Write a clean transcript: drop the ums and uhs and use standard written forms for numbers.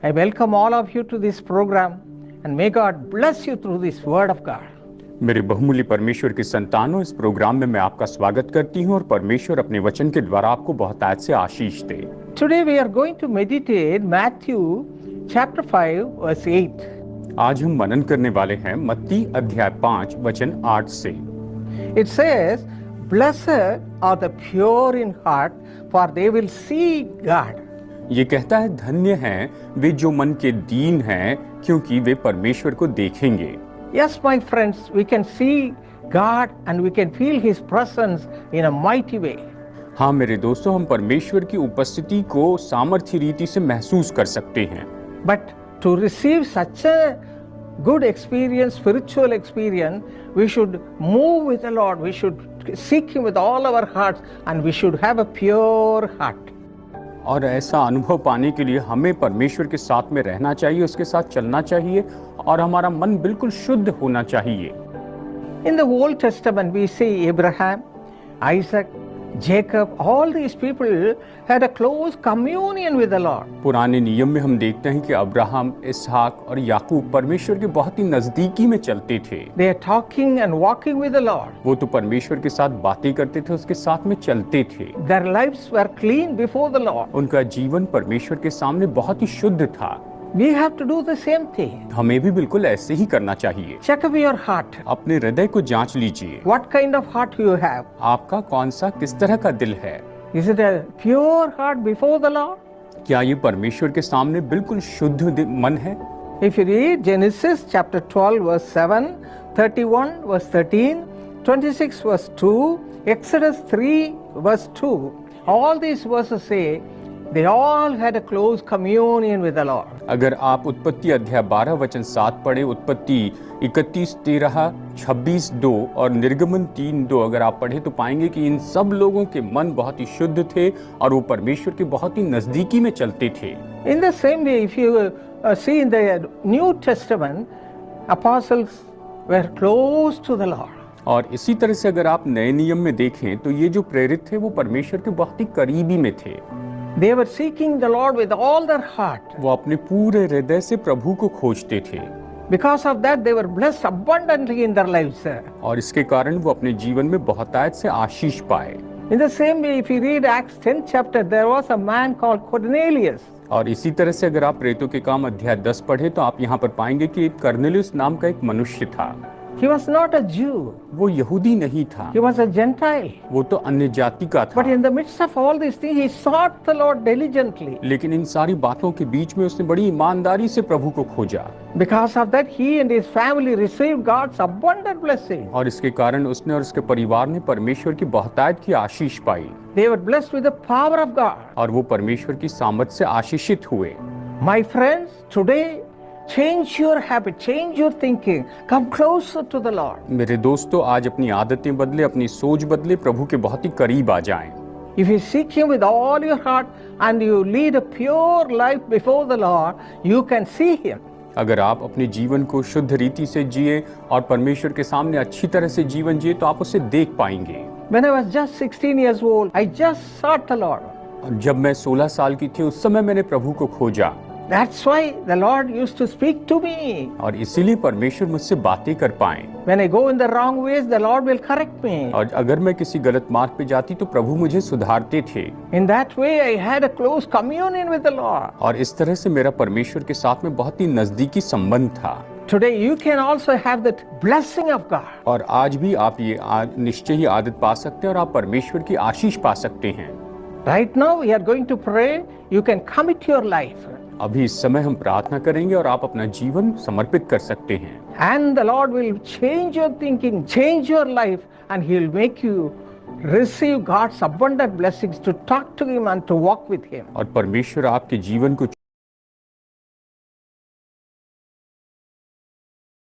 I welcome all of you to this program and may God bless you through this word of God. मेरे बहुमूल्य परमेश्वर के संतानों, इस प्रोग्राम में मैं आपका स्वागत करती हूं और परमेश्वर अपने वचन के द्वारा आपको बहुत आयत से आशीष दे। Today we are going to meditate Matthew chapter 5 verse 8. आज हम मनन करने वाले हैं मत्ती अध्याय 5 वचन 8 से। It says, "Blessed are the pure in heart, for they will see God." ये कहता है, धन्य हैं वे जो मन के दीन हैं, क्योंकि वे परमेश्वर को देखेंगे। Yes, my friends, we can see God and we can feel His presence in a mighty way. हाँ मेरे दोस्तों, हम परमेश्वर की उपस्थिति को सामर्थ्य रीति से महसूस कर सकते हैं। But to receive such a good experience, spiritual experience, we should move with the Lord. We should seek Him with all our hearts and we should have a pure heart. और ऐसा अनुभव पाने के लिए हमें परमेश्वर के साथ में रहना चाहिए, उसके साथ चलना चाहिए और हमारा मन बिल्कुल शुद्ध होना चाहिए। In the Old Testament we see Abraham, Isaac, Jacob, all these people had a close communion with the Lord. पुराने नियम में हम देखते हैं कि अब्राहम, इसहाक और याकूब परमेश्वर के बहुत ही नजदीकी में चलते थे। They are talking and walking with the Lord. वो तो परमेश्वर के साथ बातें करते थे, उसके साथ में चलते थे। Their lives were clean before the Lord. उनका जीवन परमेश्वर के सामने बहुत ही शुद्ध था। We have to do the same thing. हमें भी बिल्कुल ऐसे ही करना चाहिए। Check up your heart. अपने हृदय को जांच लीजिए। What kind of heart you have? आपका कौन सा, किस तरह का दिल है? Is it a pure heart before the Lord? क्या ये परमेश्वर के सामने बिल्कुल शुद्ध मन है? If you read Genesis chapter 12 verse 7, 31 verse 13, 26 verse 2, Exodus 3 verse 2, all these verses say they all had a close communion with the Lord. अगर आप उत्पत्ति अध्याय 12 वचन 7 पढ़े, उत्पत्ति 31 13 26 2 और निर्गमन 3 2 अगर आप पढ़े तो पाएंगे कि इन सब लोगों के मन बहुत ही शुद्ध थे और वो परमेश्वर के बहुत ही नजदीकी में चलते थे। In the same way, if you see in the New Testament, apostles were close to the Lord. और इसी तरह से अगर आप नए नियम में देखें तो ये जो प्रेरित थे वो परमेश्वर के बहुत ही करीबी में थे। They were seeking the Lord with all their heart. वो अपने पूरे हृदय से प्रभु को खोजते थे। Because of that, they were blessed abundantly in their lives. और इसके कारण वो अपने जीवन में बहुतायत से आशीष पाए। In the same way, if you read Acts 10th chapter, there was a man called Cornelius. और इसी तरह से अगर आप प्रेरितों के काम अध्याय 10 पढ़े तो आप यहाँ पर पाएंगे कि कर्नेलियुस नाम का एक मनुष्य था। He was not a Jew. वो यहूदी नहीं था, He was a Gentile. वो तो अन्य जाति का था। But in the midst of all these things, he sought the Lord diligently. लेकिन इन सारी बातों के बीच में उसने बड़ी ईमानदारी से प्रभु को खोजा। Because of that, he and his family received God's abundant blessing. और इसके कारण उसने और उसके परिवार ने परमेश्वर की बहुतायत की आशीष पाई। They were blessed with the power of God. और वो परमेश्वर की सामर्थ से आशीषित हुए। My friends, today change your habit, change your thinking, come closer to the Lord. मेरे दोस्तों, आज अपनी आदतें बदले, अपनी सोच बदले, प्रभु के बहुत ही करीब आ जाएं। If you seek Him with all your heart and you lead a pure life before the Lord, you can see Him. अगर आप अपने जीवन को शुद्ध रीति से जिए और परमेश्वर के सामने अच्छी तरह से जीवन जिए तो आप उसे देख पाएंगे। When I was just 16 years old, I just sought the Lord. और जब मैं 16 साल की थी उस समय मैंने प्रभु को खोजा। That's why the Lord used to speak to me. और इसीलिए परमेश्वर मुझसे बातें कर पाए। When I go in the wrong ways, the Lord will correct me. और अगर मैं किसी गलत मार्ग पे जाती तो प्रभु मुझे सुधारते थे। In that way, I had a close communion with the Lord. और इस तरह से मेरा परमेश्वर के साथ में बहुत ही नजदीकी संबंध था। Today, you can also have that blessing of God. और आज भी आप ये निश्चय ही आदत पा सकते हैं और आप परमेश्वर की आशीष पा सकते हैं। Right now, we are going to pray. You can commit your life. अभी इस समय हम प्रार्थना करेंगे और आप अपना जीवन समर्पित कर सकते हैं। And the Lord will change your thinking, change your life, and He will make you receive God's abundant blessings to talk to Him and to walk with Him. और परमेश्वर आपके जीवन को